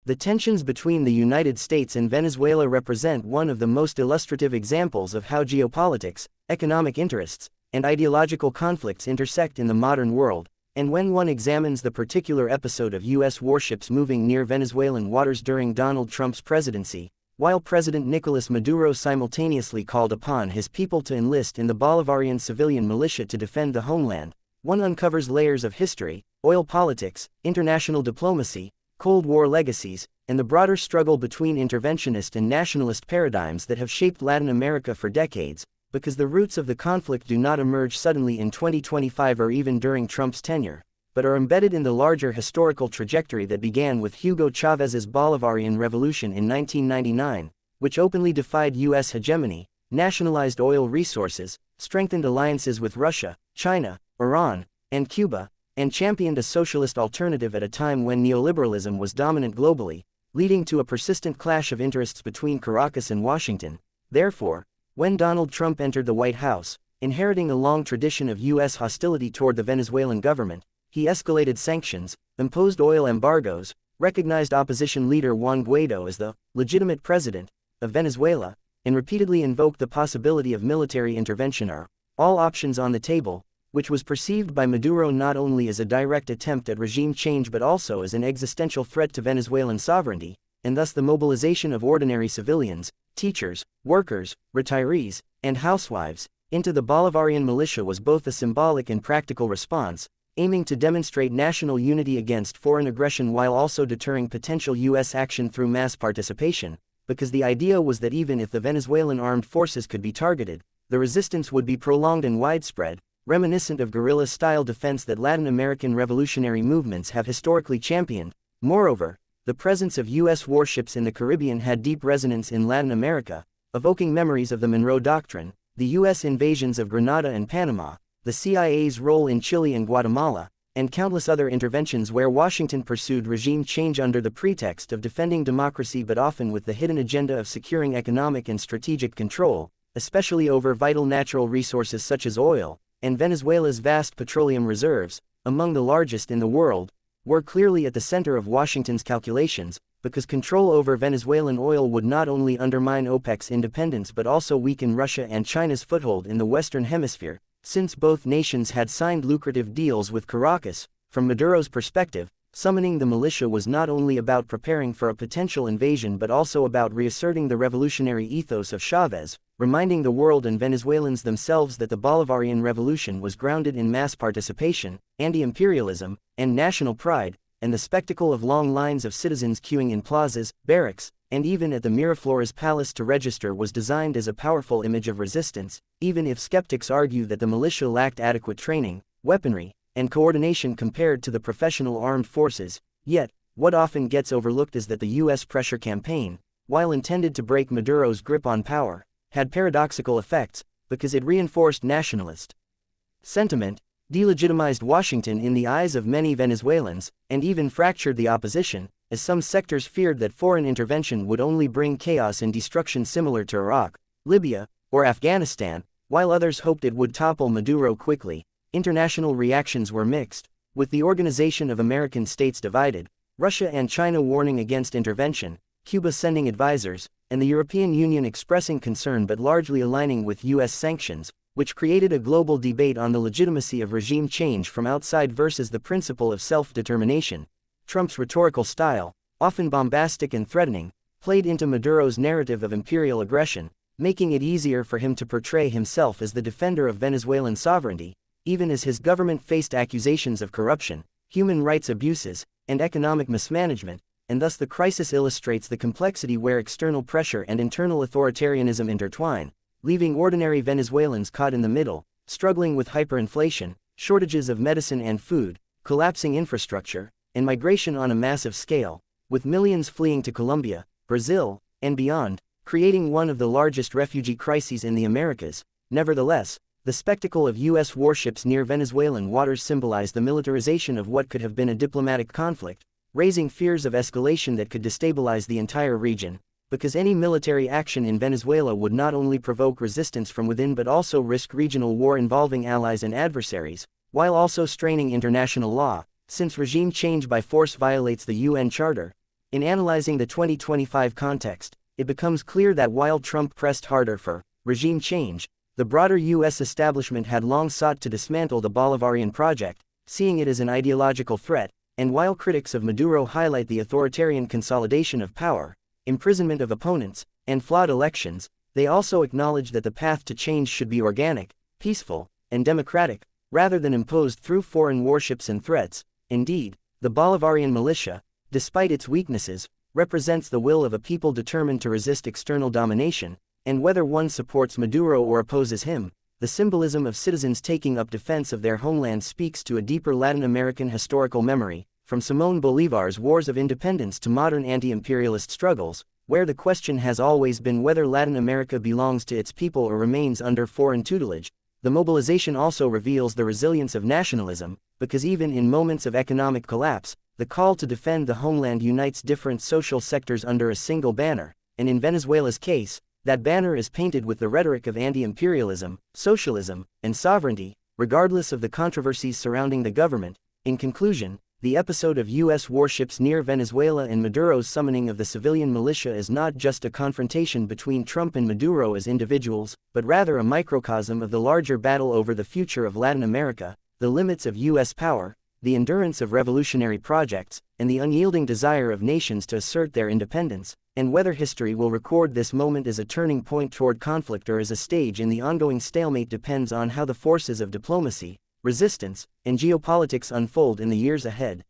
The tensions between the United States and Venezuela represent one of the most illustrative examples of how geopolitics, economic interests, and ideological conflicts intersect in the modern world, and when one examines the particular episode of U.S. warships moving near Venezuelan waters during Donald Trump's presidency, while President Nicolás Maduro simultaneously called upon his people to enlist in the Bolivarian civilian militia to defend the homeland, one uncovers layers of history, oil politics, international diplomacy, Cold War legacies, and the broader struggle between interventionist and nationalist paradigms that have shaped Latin America for decades, because the roots of the conflict do not emerge suddenly in 2025 or even during Trump's tenure, but are embedded in the larger historical trajectory that began with Hugo Chávez's Bolivarian Revolution in 1999, which openly defied U.S. hegemony, nationalized oil resources, strengthened alliances with Russia, China, Iran, and Cuba, and championed a socialist alternative at a time when neoliberalism was dominant globally, leading to a persistent clash of interests between Caracas and Washington. Therefore, when Donald Trump entered the White House, inheriting a long tradition of U.S. hostility toward the Venezuelan government, he escalated sanctions, imposed oil embargoes, recognized opposition leader Juan Guaido as the legitimate president of Venezuela, and repeatedly invoked the possibility of military intervention. All options on the table, which was perceived by Maduro not only as a direct attempt at regime change but also as an existential threat to Venezuelan sovereignty, and thus the mobilization of ordinary civilians, teachers, workers, retirees, and housewives, into the Bolivarian militia was both a symbolic and practical response, aiming to demonstrate national unity against foreign aggression while also deterring potential U.S. action through mass participation, because the idea was that even if the Venezuelan armed forces could be targeted, the resistance would be prolonged and widespread, reminiscent of guerrilla-style defense that Latin American revolutionary movements have historically championed. Moreover, the presence of U.S. warships in the Caribbean had deep resonance in Latin America, evoking memories of the Monroe Doctrine, the U.S. invasions of Grenada and Panama, the CIA's role in Chile and Guatemala, and countless other interventions where Washington pursued regime change under the pretext of defending democracy but often with the hidden agenda of securing economic and strategic control, especially over vital natural resources such as oil, and Venezuela's vast petroleum reserves, among the largest in the world, were clearly at the center of Washington's calculations, because control over Venezuelan oil would not only undermine OPEC's independence but also weaken Russia and China's foothold in the Western Hemisphere, since both nations had signed lucrative deals with Caracas. From Maduro's perspective, summoning the militia was not only about preparing for a potential invasion but also about reasserting the revolutionary ethos of Chávez, reminding the world and Venezuelans themselves that the Bolivarian Revolution was grounded in mass participation, anti-imperialism, and national pride, and the spectacle of long lines of citizens queuing in plazas, barracks, and even at the Miraflores Palace to register was designed as a powerful image of resistance, even if skeptics argue that the militia lacked adequate training, weaponry, and coordination compared to the professional armed forces. Yet, what often gets overlooked is that the U.S. pressure campaign, while intended to break Maduro's grip on power, had paradoxical effects, because it reinforced nationalist sentiment, delegitimized Washington in the eyes of many Venezuelans, and even fractured the opposition, as some sectors feared that foreign intervention would only bring chaos and destruction similar to Iraq, Libya, or Afghanistan, while others hoped it would topple Maduro quickly. International reactions were mixed, with the Organization of American States divided, Russia and China warning against intervention, Cuba sending advisors, and the European Union expressing concern but largely aligning with U.S. sanctions, which created a global debate on the legitimacy of regime change from outside versus the principle of self-determination. Trump's rhetorical style, often bombastic and threatening, played into Maduro's narrative of imperial aggression, making it easier for him to portray himself as the defender of Venezuelan sovereignty, even as his government faced accusations of corruption, human rights abuses, and economic mismanagement, and thus the crisis illustrates the complexity where external pressure and internal authoritarianism intertwine, leaving ordinary Venezuelans caught in the middle, struggling with hyperinflation, shortages of medicine and food, collapsing infrastructure, and migration on a massive scale, with millions fleeing to Colombia, Brazil, and beyond, creating one of the largest refugee crises in the Americas. Nevertheless, the spectacle of U.S. warships near Venezuelan waters symbolized the militarization of what could have been a diplomatic conflict, raising fears of escalation that could destabilize the entire region, because any military action in Venezuela would not only provoke resistance from within but also risk regional war involving allies and adversaries, while also straining international law, since regime change by force violates the UN Charter. In analyzing the 2025 context, it becomes clear that while Trump pressed harder for regime change, the broader U.S. establishment had long sought to dismantle the Bolivarian project, seeing it as an ideological threat, and while critics of Maduro highlight the authoritarian consolidation of power, imprisonment of opponents, and flawed elections, they also acknowledge that the path to change should be organic, peaceful, and democratic, rather than imposed through foreign warships and threats. Indeed, the Bolivarian militia, despite its weaknesses, represents the will of a people determined to resist external domination, and whether one supports Maduro or opposes him, the symbolism of citizens taking up defense of their homeland speaks to a deeper Latin American historical memory, from Simón Bolívar's Wars of Independence to modern anti-imperialist struggles, where the question has always been whether Latin America belongs to its people or remains under foreign tutelage. The mobilization also reveals the resilience of nationalism, because even in moments of economic collapse, the call to defend the homeland unites different social sectors under a single banner, and in Venezuela's case, that banner is painted with the rhetoric of anti-imperialism, socialism, and sovereignty, regardless of the controversies surrounding the government. In conclusion, the episode of U.S. warships near Venezuela and Maduro's summoning of the civilian militia is not just a confrontation between Trump and Maduro as individuals, but rather a microcosm of the larger battle over the future of Latin America, the limits of U.S. power, the endurance of revolutionary projects, and the unyielding desire of nations to assert their independence. And whether history will record this moment as a turning point toward conflict or as a stage in the ongoing stalemate depends on how the forces of diplomacy, resistance, and geopolitics unfold in the years ahead.